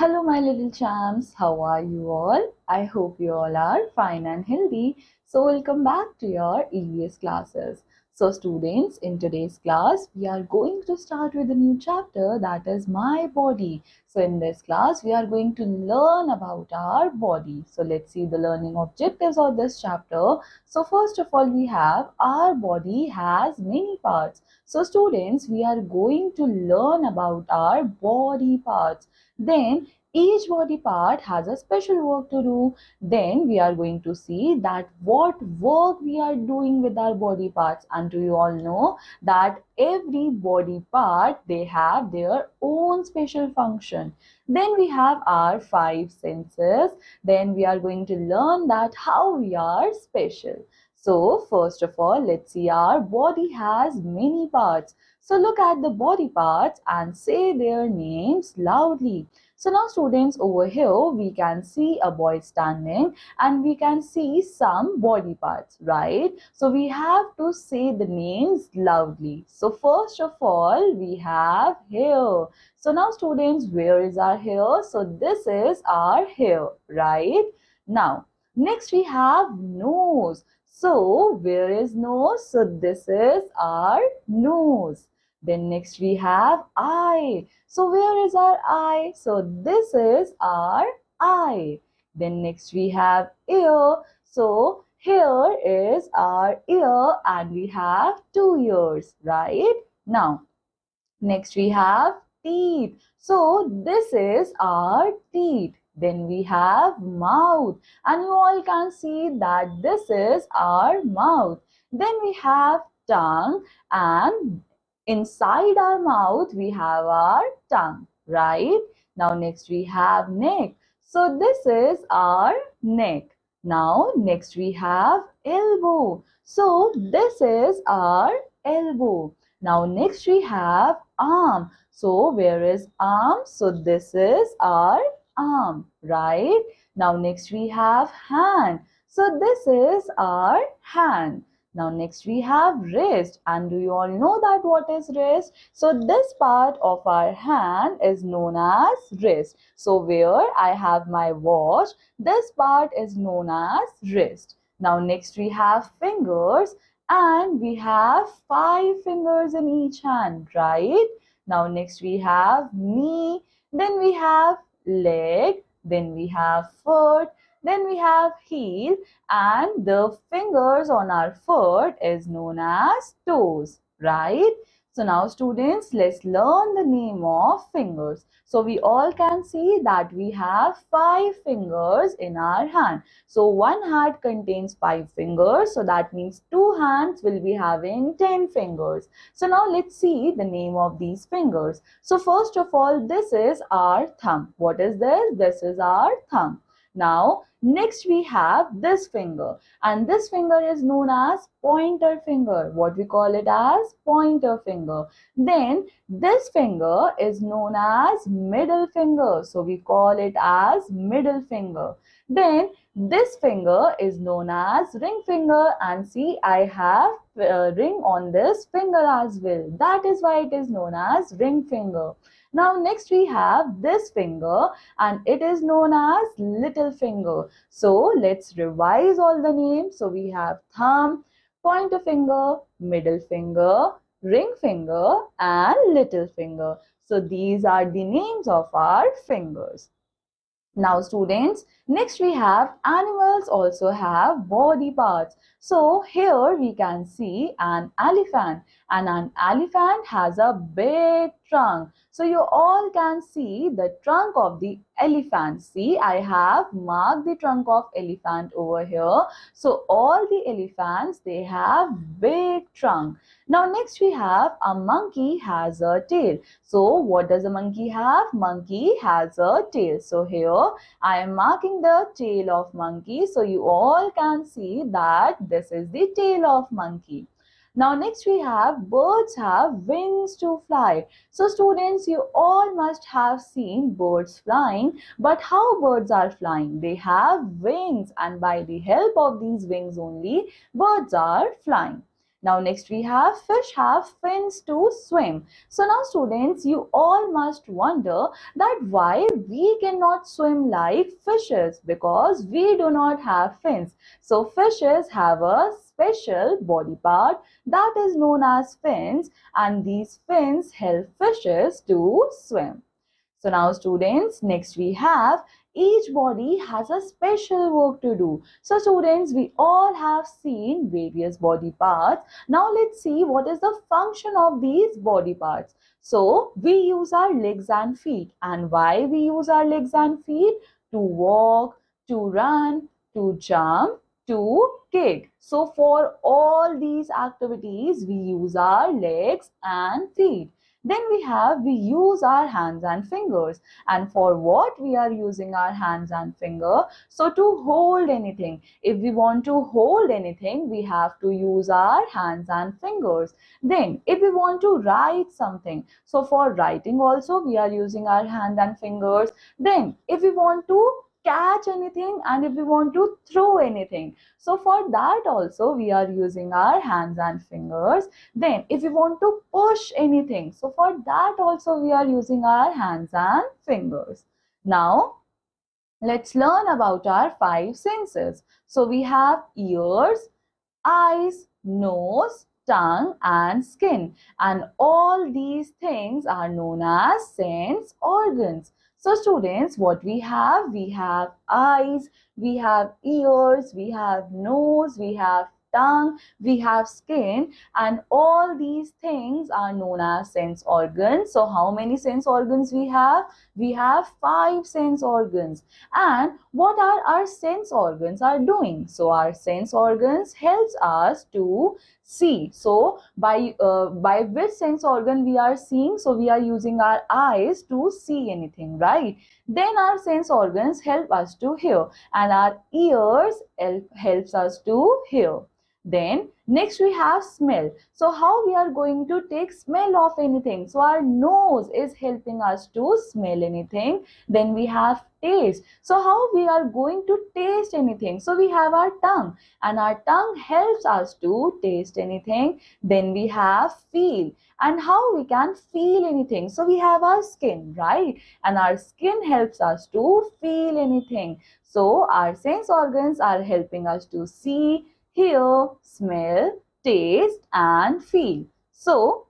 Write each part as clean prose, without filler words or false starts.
Hello, my little champs. How are you all? I hope you all are fine and healthy. So, welcome back to your EVS classes. So, students, in today's class, we are going to start with a new chapter that is my body. So, in this class, we are going to learn about our body. So, let's see the learning objectives of this chapter. So, first of all, we have our body has many parts. So, students, we are going to learn about our body parts. Then each body part has a special work to do. Then we are going to see that what work we are doing with our body parts. And do you all know that every body part, they have their own special function. Then we have our five senses. Then we are going to learn that how we are special. So first of all, let's see, our body has many parts. So look at the body parts and say their names loudly. So now students, over here we can see a boy standing and we can see some body parts, right? So we have to say the names loudly. So first of all, we have hair. So now students, where is our hair? So this is our hair, right? Now, next we have nose. So where is nose? So this is our nose. Then next we have eye. So where is our eye? So this is our eye. Then next we have ear. So here is our ear and we have two ears, right? Now, next we have teeth. So this is our teeth. Then we have mouth and you all can see that this is our mouth. Then we have tongue and inside our mouth we have our tongue, right? Now next we have neck. So this is our neck. Now next we have elbow. So this is our elbow. Now next we have arm. So where is arm? So this is our arm, right? Now next we have hand. So this is our hand. Now next we have wrist, and do you all know that what is wrist? So this part of our hand is known as wrist. So where I have my watch, this part is known as wrist. Now next we have fingers and we have five fingers in each hand, right? Now next we have knee, then we have leg, then we have foot, then we have heel, and the fingers on our foot is known as toes, right? So now students, let's learn the name of fingers. So we all can see that we have five fingers in our hand. So one hand contains five fingers, so that means two hands will be having 10 fingers. So now let's see the name of these fingers. So first of all, this is our thumb. What is this? This is our thumb. Now, next we have this finger, and this finger is known as pointer finger. What we call it as pointer finger. Then this finger is known as middle finger. So we call it as middle finger. Then this finger is known as ring finger, and see, I have a ring on this finger as well. That is why it is known as ring finger. Now next we have this finger and it is known as little finger. So let's revise all the names. So we have thumb, pointer finger, middle finger, ring finger and little finger. So these are the names of our fingers. Now students, next we have animals also have body parts. So here we can see an elephant, and an elephant has a big trunk. So you all can see the trunk of the elephant. See, I have marked the trunk of elephant over here. So all the elephants, they have big trunk. Now next we have a monkey has a tail. So what does a monkey have? Monkey has a tail. So here I am marking the tail of monkey. So you all can see that this is the tail of monkey. Now next we have birds have wings to fly. So students, you all must have seen birds flying, but how birds are flying? They have wings, and by the help of these wings only birds are flying. Now next we have fish have fins to swim. So now students, you all must wonder that why we cannot swim like fishes, because we do not have fins. So fishes have a special body part that is known as fins, and these fins help fishes to swim. So now students, next we have each body has a special work to do. So students, we all have seen various body parts. Now let's see what is the function of these body parts. So we use our legs and feet. And why we use our legs and feet? To walk, to run, to jump, to kick. So for all these activities, we use our legs and feet. Then we use our hands and fingers. And for what we are using our hands and finger? So to hold anything. If we want to hold anything, we have to use our hands and fingers. Then if we want to write something, so for writing also we are using our hand and fingers. Then if we want to catch anything and if we want to throw anything, so for that also we are using our hands and fingers. Then if we want to push anything, so for that also we are using our hands and fingers. Now let's learn about our five senses. So we have ears, eyes, nose, tongue and skin, and all these things are known as sense organs. So students, what we have eyes, we have ears, we have nose, we have tongue, we have skin, and all these things are known as sense organs. So how many sense organs we have? We have five sense organs. And what are our sense organs are doing? So our sense organs helps us to see. So by which sense organ we are seeing? So we are using our eyes to see anything, right? Then our sense organs help us to hear, and our ears helps us to hear. Then next we have smell. So how we are going to take smell of anything? So our nose is helping us to smell anything. Then we have taste. So how we are going to taste anything? So we have our tongue, and our tongue helps us to taste anything. Then we have feel, and how we can feel anything? So we have our skin, right? And our skin helps us to feel anything. So our sense organs are helping us to see, hear, smell, taste and feel. So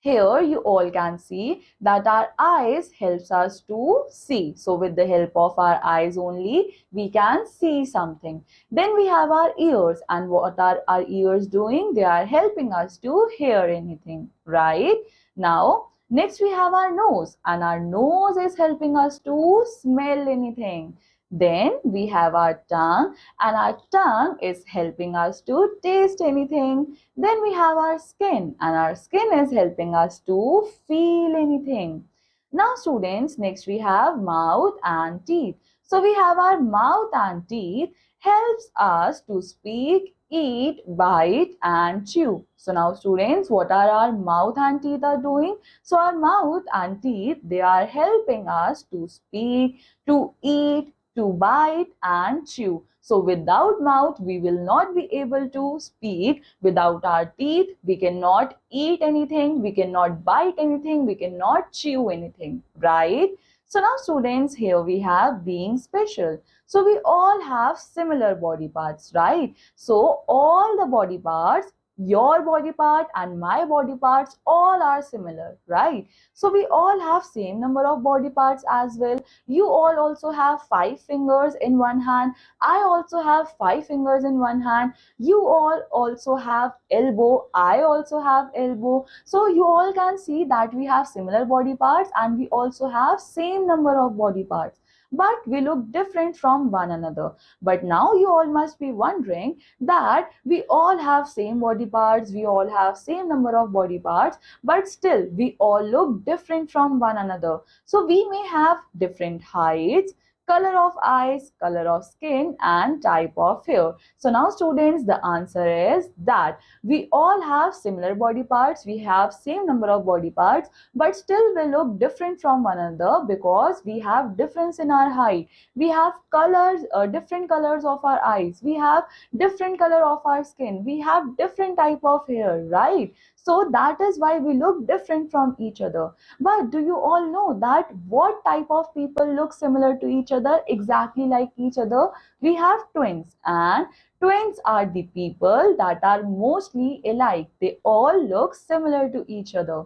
here you all can see that our eyes helps us to see. So with the help of our eyes only, we can see something. Then we have our ears, and what are our ears doing? They are helping us to hear anything, right? Now next we have our nose, and our nose is helping us to smell anything. Then we have our tongue, and our tongue is helping us to taste anything. Then we have our skin, and our skin is helping us to feel anything. Now students, next we have mouth and teeth. So we have our mouth and teeth helps us to speak, eat, bite and chew. So now students, what are our mouth and teeth are doing? So our mouth and teeth, they are helping us to speak, to eat, to bite and chew. So without mouth, we will not be able to speak. Without our teeth, we cannot eat anything, we cannot bite anything, we cannot chew anything, right? So now students, here we have being special. So we all have similar body parts, right? So all the body parts, your body part and my body parts, all are similar, right? So we all have same number of body parts as well. You all also have 5 fingers in one hand. I also have 5 fingers in one hand. You all also have elbow. I also have elbow. So you all can see that we have similar body parts and we also have same number of body parts. But we look different from one another. But now you all must be wondering that we all have same body parts, we all have same number of body parts, but still we all look different from one another. So we may have different heights, color of eyes, color of skin, and type of hair. So now students, the answer is that we all have similar body parts, we have same number of body parts, but still we look different from one another because we have difference in our height, we have colors, different colors of our eyes, we have different color of our skin, we have different type of hair, right? So that is why we look different from each other. But do you all know that what type of people look similar to each other, exactly like each other? We have twins, and twins are the people that are mostly alike. They all look similar to each other.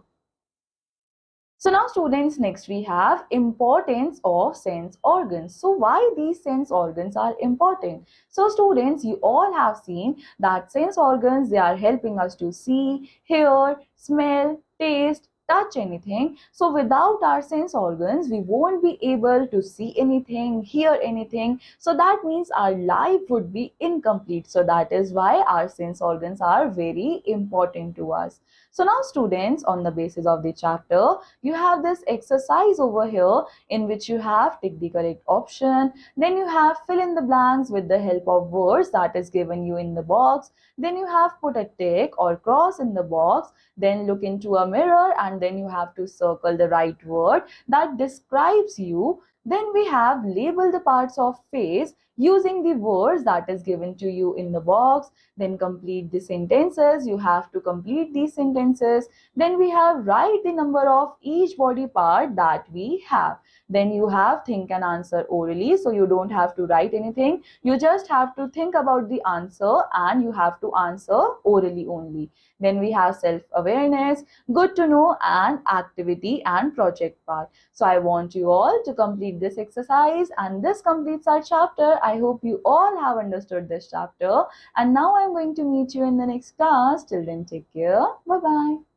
So now students, next we have importance of sense organs. So why these sense organs are important? So students, you all have seen that sense organs, they are helping us to see, hear, smell, taste, touch anything. So without our sense organs, we won't be able to see anything, hear anything. So that means our life would be incomplete. So that is why our sense organs are very important to us. So now students, on the basis of the chapter, you have this exercise over here in which you have tick the correct option, then you have fill in the blanks with the help of words that is given you in the box, then you have put a tick or cross in the box, then look into a mirror and then you have to circle the right word that describes you. Then we have label the parts of face using the words that is given to you in the box, then complete the sentences, you have to complete these sentences, then we have write the number of each body part that we have. Then you have think and answer orally, so you don't have to write anything, you just have to think about the answer and you have to answer orally only. Then we have self awareness, good to know, and activity and project part. So I want you all to complete this exercise, and this completes our chapter. I hope you all have understood this chapter, and now I'm going to meet you in the next class. Till then, take care. Bye bye.